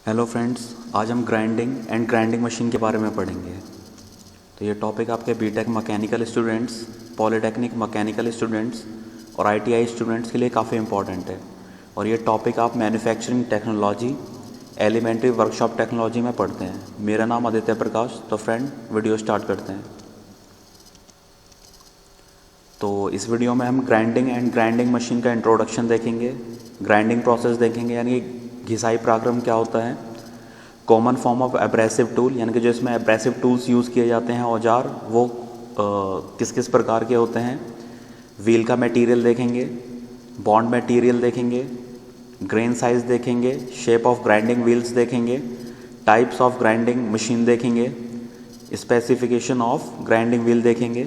Hello friends, आज हम grinding and grinding machine के बारे में पढ़ेंगे। तो ये टॉपिक आपके B Tech mechanical students, polytechnic mechanical students और आईटीआई स्टूडेंट्स के लिए काफ़ी इंपॉर्टेंट है। और ये टॉपिक आप manufacturing technology, elementary workshop technology में पढ़ते हैं। मेरा नाम आदित्य प्रकाश। तो फ्रेंड, वीडियो स्टार्ट करते हैं। तो इस वीडियो में हम ग्राइंडिंग एंड ग्राइंडिंग मशीन का इंट्रोडक्शन देखेंगे, ग्राइंडिंग प्रोसेस देखेंगे यानी घिसाई प्रक्रम क्या होता है, common form of abrasive tool यानी कि जो इसमें एब्रेसिव टूल्स यूज़ किए जाते हैं औजार वो किस किस प्रकार के होते हैं, व्हील का मटेरियल देखेंगे, बॉन्ड मटेरियल देखेंगे, ग्रेन साइज देखेंगे, शेप ऑफ ग्राइंडिंग व्हील्स देखेंगे, टाइप्स ऑफ ग्राइंडिंग मशीन देखेंगे, स्पेसिफिकेशन ऑफ ग्राइंडिंग व्हील देखेंगे,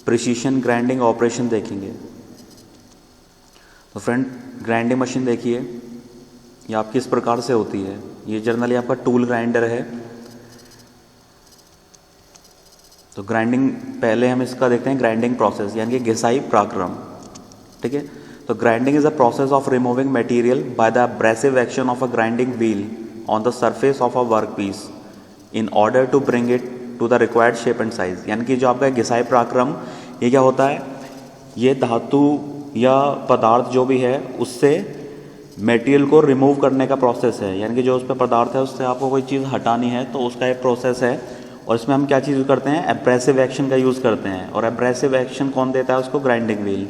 प्रिसीशन ग्राइंडिंग ऑपरेशन देखेंगे। तो फ्रेंड, ग्राइंडिंग मशीन देखिए, ये आप किस प्रकार से होती है। ये जनरली आपका टूल ग्राइंडर है। तो ग्राइंडिंग, पहले हम इसका देखते हैं ग्राइंडिंग प्रोसेस यानी कि घिसाई प्रक्रम। ठीक है। तो grinding is a process of removing material by the abrasive action of a grinding wheel on the surface of a work piece in order to bring it to the required shape and size. यानी कि जो आपका घिसाई प्रक्रम, ये क्या होता है, ये धातु या पदार्थ जो भी है उससे मटेरियल को रिमूव करने का प्रोसेस है। यानी कि जो उस पर पदार्थ है उससे आपको कोई चीज़ हटानी है तो उसका एक प्रोसेस है। और इसमें हम क्या चीज़ यूज़ करते हैं, एब्रेसिव एक्शन का यूज़ करते हैं। और एब्रेसिव एक्शन कौन देता है उसको, ग्राइंडिंग व्हील।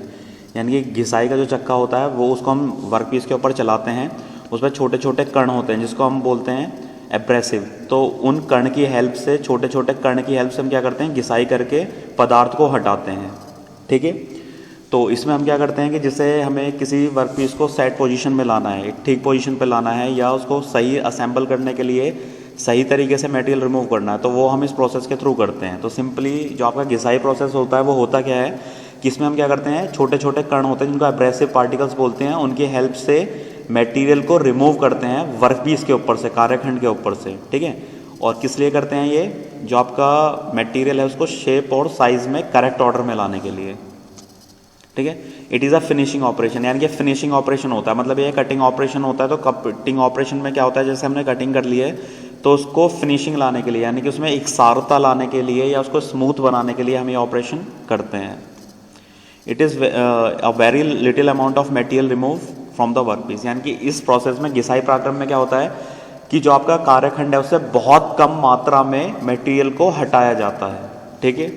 यानी कि घिसाई का जो चक्का होता है वो उसको हम वर्क पीस के ऊपर चलाते हैं, उस पर छोटे छोटे कण होते हैं जिसको हम बोलते हैं एब्रेसिव। तो उन कण की हेल्प से, छोटे छोटे कण की हेल्प से हम क्या करते हैं, घिसाई करके पदार्थ को हटाते हैं। ठीक है। तो इसमें हम क्या करते हैं कि जिससे हमें किसी वर्क पीस को सेट पोजीशन में लाना है, एक ठीक पोजीशन पे लाना है, या उसको सही असेंबल करने के लिए सही तरीके से मटेरियल रिमूव करना है, तो वो हम इस प्रोसेस के थ्रू करते हैं। तो सिंपली जो आपका घिसाई प्रोसेस होता है वो होता क्या है कि इसमें हम क्या करते हैं, छोटे छोटे कण होते हैं जिनको एब्रेसिव पार्टिकल्स बोलते हैं, उनकी हेल्प से मटेरियल को रिमूव करते हैं वर्क पीस के ऊपर से, कार्यखंड के ऊपर से। ठीक है। और किस लिए करते हैं, ये जो आपका मटेरियल है उसको शेप और साइज में करेक्ट ऑर्डर में लाने के लिए। ठीक है। It is a finishing operation, यानी कि फिनिशिंग ऑपरेशन होता है, मतलब ये कटिंग ऑपरेशन होता है। तो कटिंग ऑपरेशन में क्या होता है, जैसे हमने कटिंग कर ली है तो उसको फिनिशिंग लाने के लिए, यानी कि उसमें एकसारता लाने के लिए या उसको स्मूथ बनाने के लिए हम ये ऑपरेशन करते हैं। It is a very little amount of material remove from the work piece. यानी कि इस प्रोसेस में, घिसाई प्रक्रम में क्या होता है कि जो आपका कार्यखंड है उससे बहुत कम मात्रा में मटेरियल को हटाया जाता है। ठीक है।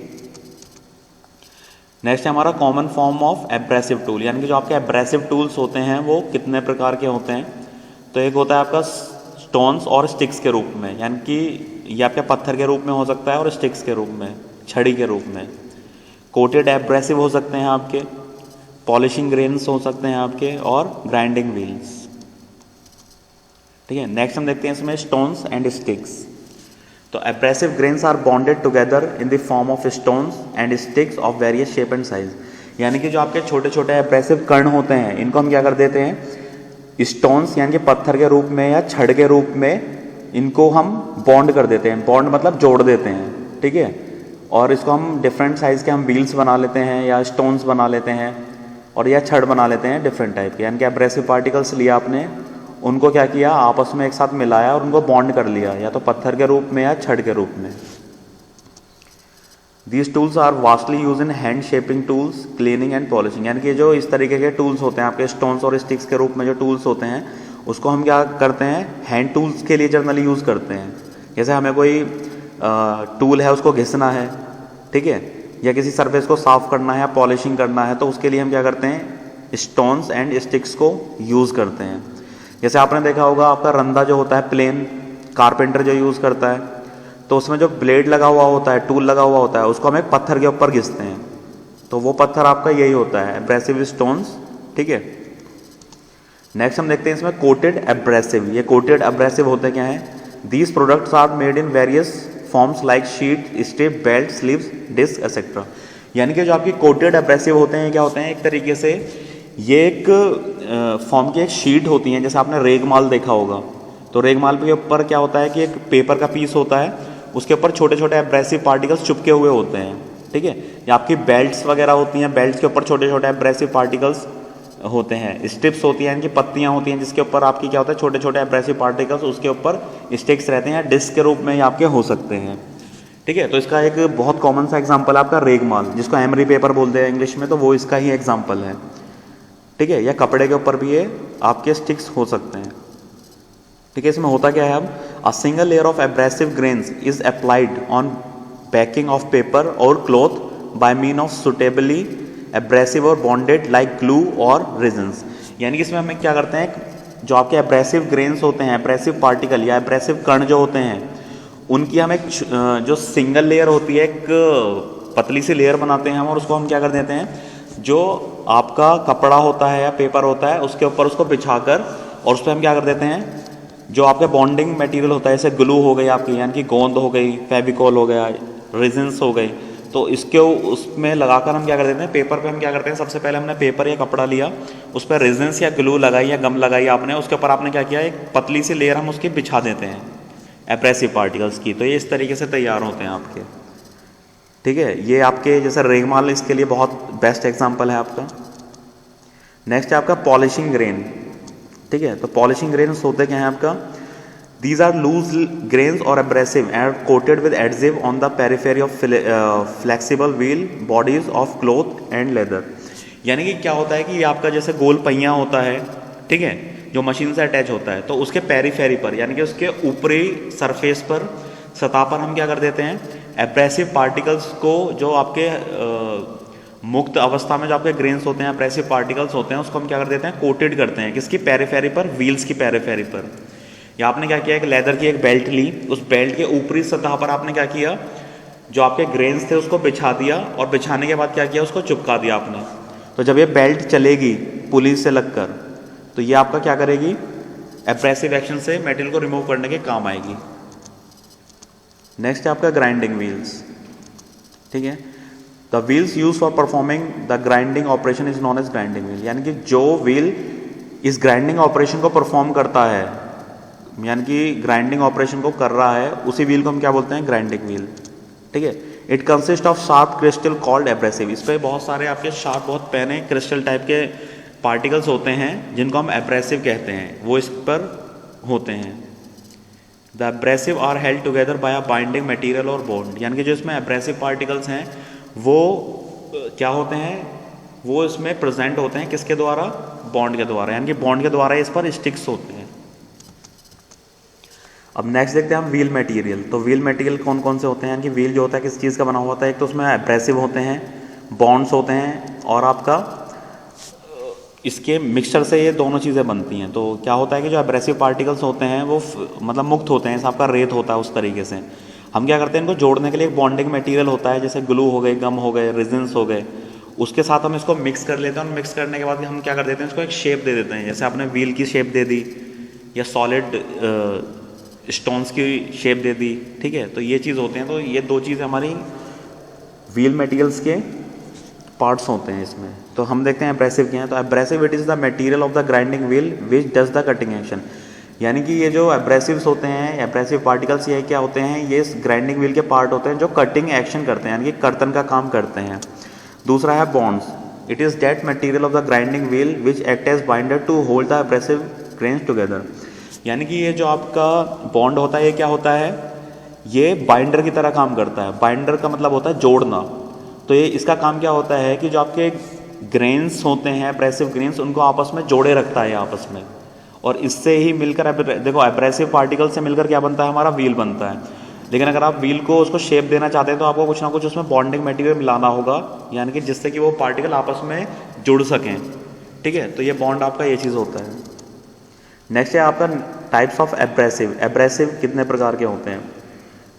नेक्स्ट है हमारा common form of abrasive tool, यानी कि जो आपके एब्रेसिव टूल्स होते हैं वो कितने प्रकार के होते हैं। तो एक होता है आपका स्टोन्स और स्टिक्स के रूप में, यानी कि ये आपके पत्थर के रूप में हो सकता है और स्टिक्स के रूप में, छड़ी के रूप में। कोटेड एब्रेसिव हो सकते हैं आपके, पॉलिशिंग ग्रेन्स हो सकते हैं आपके, और ग्राइंडिंग व्हील्स। ठीक है। नेक्स्ट हम देखते हैं इसमें स्टोन्स एंड स्टिक्स। तो abrasive grains are bonded together in the form of stones and sticks of various shape and size. यानी कि जो आपके छोटे छोटे एब्रेसिव कण होते हैं इनको हम क्या कर देते हैं, स्टोन्स यानी कि पत्थर के रूप में या छड़ के रूप में इनको हम बॉन्ड कर देते हैं। बॉन्ड मतलब जोड़ देते हैं। ठीक है। और इसको हम डिफरेंट साइज के हम व्हील्स बना लेते हैं या स्टोन्स बना लेते हैं और या छड़ बना लेते हैं डिफरेंट टाइप के। यानी कि एब्रेसिव पार्टिकल्स लिया आपने, उनको क्या किया, आपस में एक साथ मिलाया और उनको बॉन्ड कर लिया, या तो पत्थर के रूप में या छड़ के रूप में। These tools are vastly use in hand shaping tools, cleaning and polishing. यानी कि जो इस तरीके के टूल्स होते हैं आपके स्टोन्स और स्टिक्स के रूप में जो टूल्स होते हैं उसको हम क्या करते हैं, हैंड टूल्स के लिए जनरली यूज़ करते हैं। जैसे हमें कोई टूल है उसको घिसना है, ठीक है, या किसी सरफेस को साफ करना है या पॉलिशिंग करना है, तो उसके लिए हम क्या करते हैं, स्टोन्स एंड स्टिक्स को यूज़ करते हैं। जैसे आपने देखा होगा आपका रंदा जो होता है प्लेन, कारपेंटर जो यूज़ करता है, तो उसमें जो ब्लेड लगा हुआ होता है, टूल लगा हुआ होता है, उसको हम एक पत्थर के ऊपर घिसते हैं, तो वो पत्थर आपका यही होता है, एब्रेसिव स्टोन्स। ठीक है। नेक्स्ट हम देखते हैं इसमें कोटेड एब्रेसिव। ये कोटेड एब्रेसिव होते क्या हैं, these products are made in various forms like sheet, strip, belt, sleeves, disc etcetera. यानी कि जो आपकी कोटेड एब्रेसिव होते हैं क्या होते हैं, एक तरीके से ये एक फॉर्म की एक शीट होती है। जैसे आपने रेगमाल देखा होगा, तो रेगमाल के ऊपर क्या होता है कि एक पेपर का पीस होता है, उसके ऊपर छोटे छोटे एब्रेसिव पार्टिकल्स चिपके हुए होते हैं। ठीक है। या आपकी बेल्ट्स वगैरह होती हैं, बेल्ट्स के ऊपर छोटे छोटे एब्रेसिव पार्टिकल्स होते हैं, स्ट्रिप्स होती हैं, इनकी पत्तियां होती हैं, जिसके ऊपर आपकी क्या होता है छोटे छोटे एब्रेसिव पार्टिकल्स उसके ऊपर स्टिक्स रहते हैं, डिस्क के रूप में ये आपके हो सकते हैं। ठीक है, तो इसका एक बहुत कॉमन सा एग्जांपल है आपका रेगमाल, जिसको एमरी पेपर बोलते हैं इंग्लिश में, तो वो इसका ही एग्जांपल है। ठीक है, या कपड़े के ऊपर भी ये आपके स्टिक्स हो सकते हैं। ठीक है, इसमें होता क्या है, अब a single layer of abrasive grains is applied on backing of paper और cloth by mean of suitably abrasive और बॉन्डेड लाइक ग्लू और रेजिन्स। यानी कि इसमें हम क्या करते हैं, जो आपके एब्रेसिव ग्रेन्स होते हैं, एब्रेसिव पार्टिकल या एब्रेसिव कण जो होते हैं, उनकी हम एक जो सिंगल लेयर होती है, एक पतली सी लेयर बनाते हैं हम, और उसको हम क्या कर देते हैं, जो आपका कपड़ा होता है या पेपर होता है उसके ऊपर उसको बिछाकर, और उस पर हम क्या कर देते हैं, जो आपका बॉन्डिंग मटेरियल होता है, जैसे ग्लू हो गई आपकी, यानी कि गोंद हो गई, फेविकॉल हो गया, रेजिन्स हो गई, तो इसके उसमें लगाकर हम क्या कर देते हैं, पेपर पे हम क्या करते हैं, सबसे पहले हमने पेपर या कपड़ा लिया, उस पर रेजिन्स या ग्लू लगाई या गम लगाई आपने, उसके ऊपर आपने क्या किया, एक पतली सी लेयर हम उसकी बिछा देते हैं एब्रेसिव पार्टिकल्स की। तो ये इस तरीके से तैयार होते हैं आपके। ठीक है, ये आपके जैसे रेगमाल इसके लिए बहुत बेस्ट एग्जाम्पल है आपका। नेक्स्ट है आपका पॉलिशिंग ग्रेन। ठीक है, तो पॉलिशिंग ग्रेन्स होते क्या हैं आपका, These are loose grains or abrasive and coated with adhesive on the periphery of flexible wheel bodies of cloth and leather। यानी कि क्या होता है कि ये आपका जैसे गोल पहिया होता है, ठीक है, जो मशीन से अटैच होता है, तो उसके पेरिफेरी पर यानी कि उसके ऊपरी सरफेस पर, सतह पर हम क्या कर देते हैं, एब्रेसिव पार्टिकल्स को, जो आपके मुक्त अवस्था में जो आपके ग्रेन्स होते हैं, एब्रेसिव पार्टिकल्स होते हैं, उसको हम क्या कर देते हैं, कोटेड करते हैं, किसकी पेरिफेरी पर, व्हील्स की पेरिफेरी पर। या आपने क्या किया, एक लेदर की एक बेल्ट ली, उस बेल्ट के ऊपरी सतह पर आपने क्या किया, जो आपके ग्रेन्स थे उसको बिछा दिया, और बिछाने के बाद क्या किया, उसको चिपका दिया आपने। तो जब ये बेल्ट चलेगी पुलिस से लगकर, तो ये आपका क्या करेगी, एब्रेसिव एक्शन से मटेरियल को रिमूव करने के काम आएगी। नेक्स्ट है आपका ग्राइंडिंग व्हील्स। ठीक है, the wheels use for performing the grinding operation is known as grinding wheel. यानी कि जो व्हील इस ग्राइंडिंग ऑपरेशन को परफॉर्म करता है, यानी कि ग्राइंडिंग ऑपरेशन को कर रहा है, उसी व्हील को हम क्या बोलते हैं, ग्राइंडिंग व्हील। ठीक है, it consist of sharp crystal called abrasive. इस पर बहुत सारे आपके शार्प, बहुत पैने क्रिस्टल टाइप के पार्टिकल्स होते हैं, जिनको हम एब्रेसिव कहते हैं, वो इस पर होते हैं। The abrasive are held together by a binding material और बॉन्ड। यानी कि जो इसमें एब्रेसिव पार्टिकल्स हैं वो क्या होते हैं, वो इसमें प्रेजेंट होते हैं किसके द्वारा, बॉन्ड के द्वारा, यानी कि बॉन्ड के द्वारा इस पर स्टिक्स होते हैं। अब नेक्स्ट देखते हैं हम व्हील मटेरियल। तो व्हील मटेरियल कौन कौन से होते हैं, यानी कि व्हील जो होता है किस चीज़ का बना हुआ होता है, एक तो उसमें एब्रेसिव होते हैं, बॉन्ड्स होते हैं, और आपका इसके मिक्सचर से ये दोनों चीज़ें बनती हैं। तो क्या होता है कि जो एब्रेसिव पार्टिकल्स होते हैं वो मतलब मुक्त होते हैं, आपका रेत होता है, उस तरीके से हम क्या करते हैं, इनको जोड़ने के लिए एक बॉन्डिंग मटेरियल होता है, जैसे ग्लू हो गए, गम हो गए, रेजिन्स हो गए, उसके साथ हम इसको मिक्स कर लेते हैं, और मिक्स करने के बाद हम क्या कर देते हैं, इसको एक शेप दे देते हैं, जैसे आपने व्हील की शेप दे दी या सॉलिड स्टोन्स की शेप दे दी। ठीक है, तो ये चीज़ होते हैं। तो ये दो चीज़ हमारी व्हील मटेरियल्स के पार्ट्स होते हैं इसमें। तो हम देखते हैं एब्रेसिव क्या है। तो abrasive it is the material of the grinding wheel which does the cutting action. यानी कि ये जो एब्रेसिव्स होते हैं, एब्रेसिव पार्टिकल्स, ये क्या होते हैं, ये ग्राइंडिंग व्हील के पार्ट होते हैं जो कटिंग एक्शन करते हैं, यानी कि कर्तन का काम करते हैं। दूसरा है bonds. It is that material of the grinding wheel which act as binder to hold the abrasive grains together. यानी कि ये जो आपका बॉन्ड होता है, ये क्या होता है, ये बाइंडर की तरह काम करता है। बाइंडर का मतलब होता है जोड़ना। तो ये इसका काम क्या होता है कि जो आपके ग्रेन्स होते हैं, एब्रेसिव ग्रेन्स, उनको आपस में जोड़े रखता है आपस में, और इससे ही मिलकर देखो एब्रेसिव पार्टिकल से मिलकर क्या बनता है, हमारा व्हील बनता है। लेकिन अगर आप व्हील को उसको शेप देना चाहते हैं तो आपको कुछ ना कुछ उसमें बॉन्डिंग मटेरियल मिलाना होगा, यानी कि जिससे कि वो पार्टिकल आपस में जुड़ सकें। ठीक है, तो ये बॉन्ड आपका ये चीज़ होता है। नेक्स्ट है आपका टाइप्स ऑफ एब्रेसिव। एब्रेसिव कितने प्रकार के होते हैं,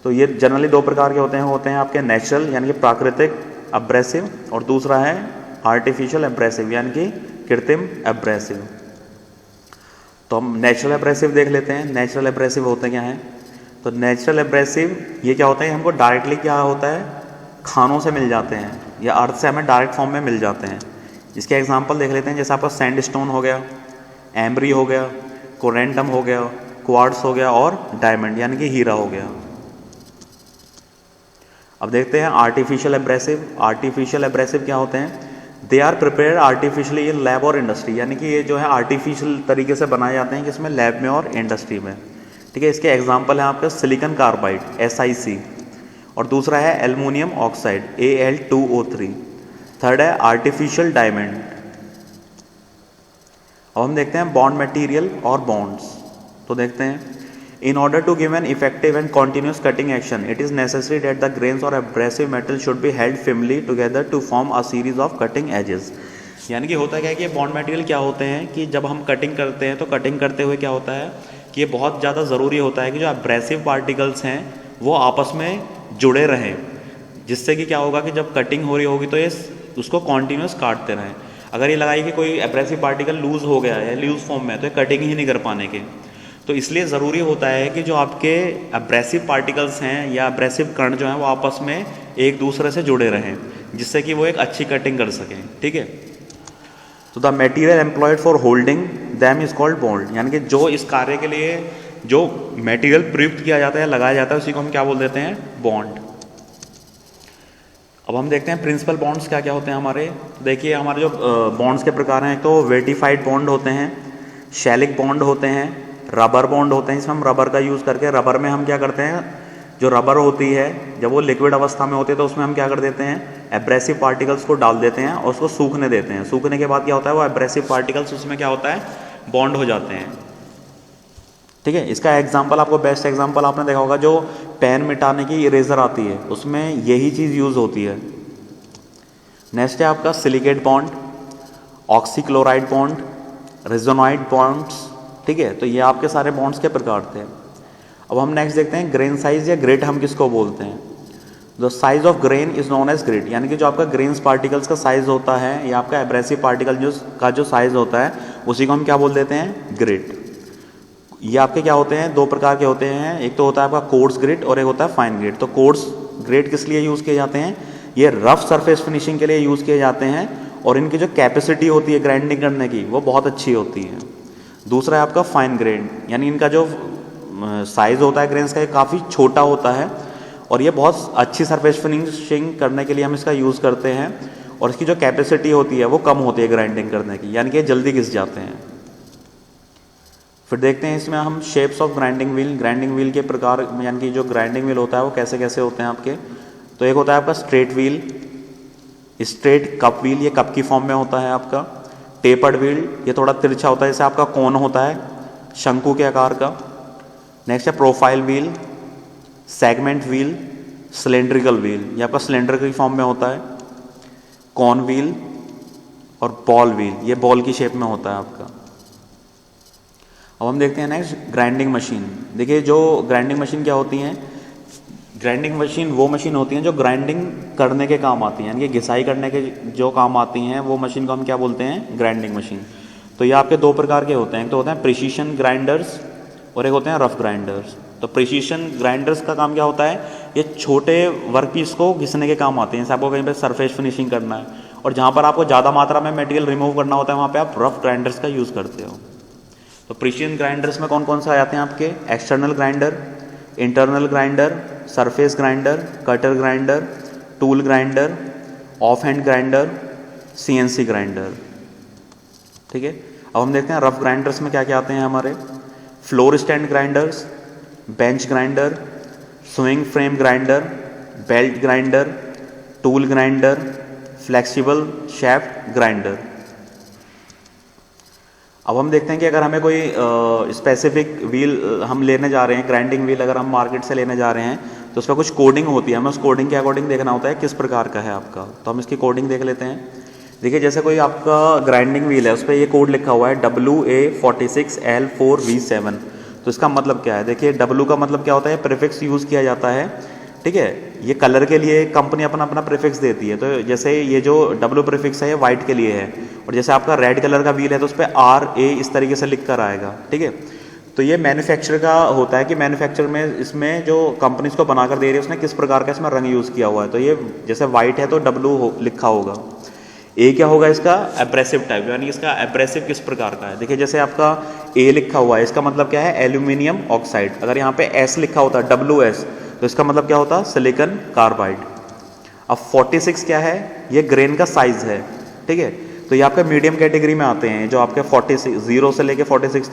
तो ये जनरली दो प्रकार के होते हैं आपके नेचुरल यानी कि प्राकृतिक एब्रेसिव, और दूसरा है आर्टिफिशियल एब्रेसिव यानी कि कृत्रिम एब्रेसिव। तो हम नेचुरल एब्रेसिव देख लेते हैं। नेचुरल एब्रेसिव होते क्या हैं, तो नेचुरल एब्रेसिव ये क्या होता है, हमको डायरेक्टली क्या होता है, खानों से मिल जाते हैं या अर्थ से हमें डायरेक्ट फॉर्म में मिल जाते हैं। इसके एग्जांपल देख लेते हैं, जैसे आपका सैंडस्टोन हो गया, एमरी हो गया, कोरेंटम हो गया, क्वार्ट्स हो गया, और डायमंड यानी कि हीरा हो गया। अब देखते हैं आर्टिफिशियल एब्रेसिव। आर्टिफिशियल एब्रेसिव क्या होते हैं, they are prepared artificially in lab और इंडस्ट्री, यानी कि ये जो है आर्टिफिशियल तरीके से बनाए जाते हैं किसमें, लैब में और इंडस्ट्री में। ठीक है, इसके एग्जाम्पल हैं आपका सिलिकॉन कार्बाइड SiC, और दूसरा है एल्युमिनियम ऑक्साइड Al2O3, थर्ड है आर्टिफिशियल डायमंड। अब हम देखते हैं बॉन्ड मटेरियल और बॉन्ड्स। तो देखते हैं, in order to give an effective and continuous cutting action, it is necessary that the grains or abrasive metal should be held firmly together to form a series of cutting edges। यानी कि होता क्या है कि bond material क्या होते हैं कि जब हम कटिंग करते हैं तो कटिंग करते हुए क्या होता है कि ये बहुत ज़्यादा ज़रूरी होता है कि जो एब्रेसिव पार्टिकल्स हैं वो आपस में जुड़े रहें, जिससे कि क्या होगा कि जब कटिंग हो रही होगी तो ये उसको कॉन्टीन्यूस काटते रहें। अगर ये लगाई कि कोई एब्रेसिव पार्टिकल लूज़ हो गया है, लूज़ फॉर्म में, तो ये कटिंग ही नहीं कर पाने के। तो इसलिए ज़रूरी होता है कि जो आपके एब्रेसिव पार्टिकल्स हैं या एब्रेसिव कण जो हैं वो आपस में एक दूसरे से जुड़े रहें, जिससे कि वो एक अच्छी कटिंग कर सकें। ठीक है, तो the material employed for holding them is called bond, यानी कि जो इस कार्य के लिए जो मटेरियल प्रयुक्त किया जाता है, लगाया जाता है, उसी को हम क्या बोल देते हैं, बॉन्ड। अब हम देखते हैं प्रिंसिपल बॉन्ड्स क्या क्या होते हैं हमारे। देखिए हमारे जो बॉन्ड्स के प्रकार हैं, एक तो वेटिफाइड बॉन्ड होते हैं, शैलिक बॉन्ड होते हैं, रबर बॉन्ड होते हैं। इसमें हम रबर का यूज़ करके, रबर में हम क्या करते हैं, जो रबर होती है जब वो लिक्विड अवस्था में होती है तो उसमें हम क्या कर देते हैं, एब्रेसिव पार्टिकल्स को डाल देते हैं और उसको सूखने देते हैं। सूखने के बाद क्या होता है, वो एब्रेसिव पार्टिकल्स उसमें क्या होता है, बॉन्ड हो जाते हैं। ठीक है, इसका एग्जाम्पल आपको, बेस्ट एग्जाम्पल आपने देखा होगा, जो पेन मिटाने की इरेजर आती है उसमें यही चीज़ यूज़ होती है। नेक्स्ट है आपका silicate bond, oxychloride bond, resinoid bonds. ठीक है, तो ये आपके सारे बॉन्ड्स के प्रकार थे। अब हम नेक्स्ट देखते हैं ग्रेन साइज या ग्रिड हम किसको बोलते हैं। The size of grain is known as grit, यानी कि जो आपका ग्रेन्स पार्टिकल्स का साइज होता है या आपका एब्रेसिव पार्टिकल जो साइज होता है उसी को हम क्या बोल देते हैं, ग्रिड। ये आपके क्या होते हैं, दो प्रकार के होते हैं, एक तो होता है आपका कोर्स ग्रिड और एक होता है फाइन ग्रिड। तो कोर्स ग्रिड किस लिए यूज़ किए जाते हैं, ये रफ सरफेस फिनिशिंग के लिए यूज़ किए जाते हैं और इनकी जो कैपेसिटी होती है ग्राइंडिंग करने की वो बहुत अच्छी होती है। दूसरा है आपका फाइन ग्रेन, यानी इनका जो साइज़ होता है ग्रेन्स का, ये काफ़ी छोटा होता है और ये बहुत अच्छी सरफेस फिनिशिंग करने के लिए हम इसका यूज़ करते हैं और इसकी जो कैपेसिटी होती है वो कम होती है ग्राइंडिंग करने की, यानी कि ये जल्दी घिस जाते हैं। फिर देखते हैं इसमें हम shapes of grinding wheel. Grinding wheel के प्रकार, यानी कि जो ग्राइंडिंग व्हील होता है वो कैसे कैसे होते हैं आपके। तो एक होता है आपका straight wheel, straight cup wheel, ये कप की फॉर्म में होता है आपका। टेपर्ड व्हील, ये थोड़ा तिरछा होता है, जैसे आपका कोन होता है शंकु के आकार का। नेक्स्ट है profile wheel, segment wheel, cylindrical wheel, ये आपका सिलेंडर की फॉर्म में होता है। कॉन व्हील और बॉल व्हील, ये बॉल की शेप में होता है आपका। अब हम देखते हैं नेक्स्ट ग्राइंडिंग मशीन। देखिए जो ग्राइंडिंग मशीन क्या होती हैं, ग्राइंडिंग मशीन वो मशीन होती हैं जो ग्राइंडिंग करने के काम आती हैं, यानी कि घिसाई करने के जो काम आती हैं वो मशीन को हम क्या बोलते हैं, ग्राइंडिंग मशीन। तो ये आपके दो प्रकार के होते हैं, एक तो होते हैं प्रिसीशन ग्राइंडर्स और एक होते हैं रफ ग्राइंडर्स। तो प्रिसीशन ग्राइंडर्स का काम क्या होता है, ये छोटे वर्क पीस को घिसने के काम आते हैं। जैसे आपको कहीं पर सरफेस फिनिशिंग करना है और जहाँ पर आपको ज़्यादा मात्रा में मटेरियल रिमूव करना होता है वहाँ पर आप रफ ग्राइंडर्स का यूज़ करते हो। तो प्रिसीशन ग्राइंडर्स में कौन कौन से आ जाते हैं आपके, external grinder, internal grinder, surface grinder, cutter grinder, tool grinder, of hand grinder, CNC grinder. ठीक है, अब हम देखते हैं रफ ग्राइंडर्स में क्या क्या आते हैं हमारे। Floor stand grinders, bench grinder, swing frame grinder, belt grinder, tool grinder, flexible shaft grinder. अब हम देखते हैं कि अगर हमें कोई स्पेसिफिक व्हील हम लेने जा रहे हैं, ग्राइंडिंग व्हील अगर हम मार्केट से लेने जा रहे हैं तो उसका कुछ कोडिंग होती है, हमें उस कोडिंग के अकॉर्डिंग देखना होता है किस प्रकार का है आपका। तो हम इसकी कोडिंग देख लेते हैं। देखिए जैसे कोई आपका ग्राइंडिंग व्हील है, उस पर ये कोड लिखा हुआ है WA46L4V7। तो इसका मतलब क्या है, देखिए W का मतलब क्या होता है, प्रीफिक्स यूज़ किया जाता है। ठीक है, ये कलर के लिए कंपनी अपना अपना प्रीफिक्स देती है। तो जैसे ये जो W प्रीफिक्स है ये वाइट के लिए है और जैसे आपका रेड कलर का व्हील है तो उस पर RA इस तरीके से लिख कर आएगा। ठीक है, तो ये मैन्युफैक्चरर का होता है कि मैन्युफैक्चरर में इसमें जो कंपनी इसको बनाकर दे रही है उसने किस प्रकार का इसमें रंग यूज़ किया हुआ है। तो ये जैसे वाइट है तो W लिखा होगा। A क्या होगा इसका, एब्रेसिव टाइप, यानी इसका एब्रेसिव किस प्रकार का है। देखिए जैसे आपका A लिखा हुआ है, इसका मतलब क्या है, एल्यूमिनियम ऑक्साइड। अगर यहाँ पे S लिखा होता है WS तो इसका मतलब क्या होता है, सिलिकॉन कार्बाइड। अब 46 क्या है, ये ग्रेन का साइज है। ठीक है। तो ये आपके मीडियम कैटेगरी में आते हैं, जो आपके 46 0 से लेके 46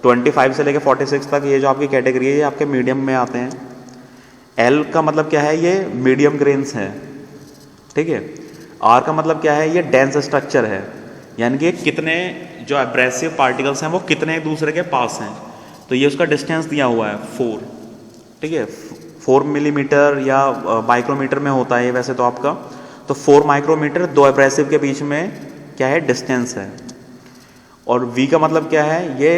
25 से लेके 46 तक, ये जो आपकी कैटेगरी है ये आपके मीडियम में आते हैं। एल का मतलब क्या है, ये मीडियम ग्रेन्स है, ठीक है। आर का मतलब क्या है, ये डेंस स्ट्रक्चर है, यानी कि कितने जो एब्रेसिव पार्टिकल्स हैं वो कितने एक दूसरे के पास हैं। तो ये उसका डिस्टेंस दिया हुआ है 4, ठीक है। 4 मिलीमीटर या माइक्रोमीटर में होता है वैसे तो आपका, तो 4 माइक्रोमीटर 2 एब्रेसिव के बीच में क्या है, डिस्टेंस है। और वी का मतलब क्या है, ये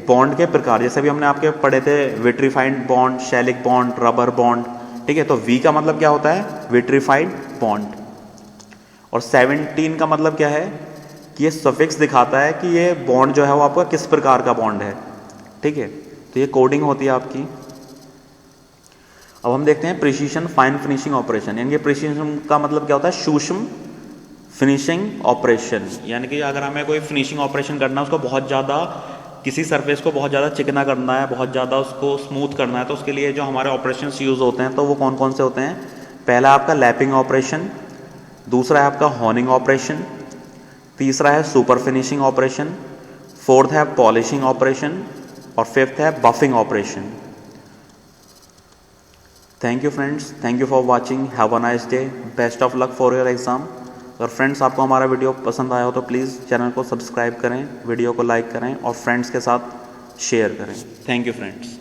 बॉन्ड के प्रकार, जैसे भी हमने आपके पढ़े थे vitrified bond, shellac bond, rubber bond, ठीक है। तो वी का मतलब क्या होता है, विट्रीफाइड बॉन्ड। और 17 का मतलब क्या है कि ये सफिक्स दिखाता है कि ये बॉन्ड जो है वो आपका किस प्रकार का बॉन्ड है, ठीक है। तो ये कोडिंग होती है आपकी। अब हम देखते हैं प्रिसीशन फाइन फिनिशिंग ऑपरेशन, यानी कि प्रिसीशन का मतलब क्या होता है, सूक्ष्म फिनिशिंग ऑपरेशन, यानी कि अगर हमें कोई फिनिशिंग ऑपरेशन करना है, उसको बहुत ज़्यादा किसी सरफेस को बहुत ज़्यादा चिकना करना है, बहुत ज़्यादा उसको स्मूथ करना है, तो उसके लिए जो हमारे ऑपरेशंस यूज़ होते हैं तो वो कौन कौन से होते हैं। पहला आपका लैपिंग ऑपरेशन, दूसरा है आपका हॉर्निंग ऑपरेशन, तीसरा है सुपर फिनिशिंग ऑपरेशन, फोर्थ है पॉलिशिंग ऑपरेशन और फिफ्थ है buffing operation. Thank you friends, thank you for watching, have a nice day, best of luck for your exam. अगर फ्रेंड्स आपको हमारा वीडियो पसंद आया हो तो प्लीज़ चैनल को सब्सक्राइब करें, वीडियो को लाइक करें और फ्रेंड्स के साथ शेयर करें। Thank you friends.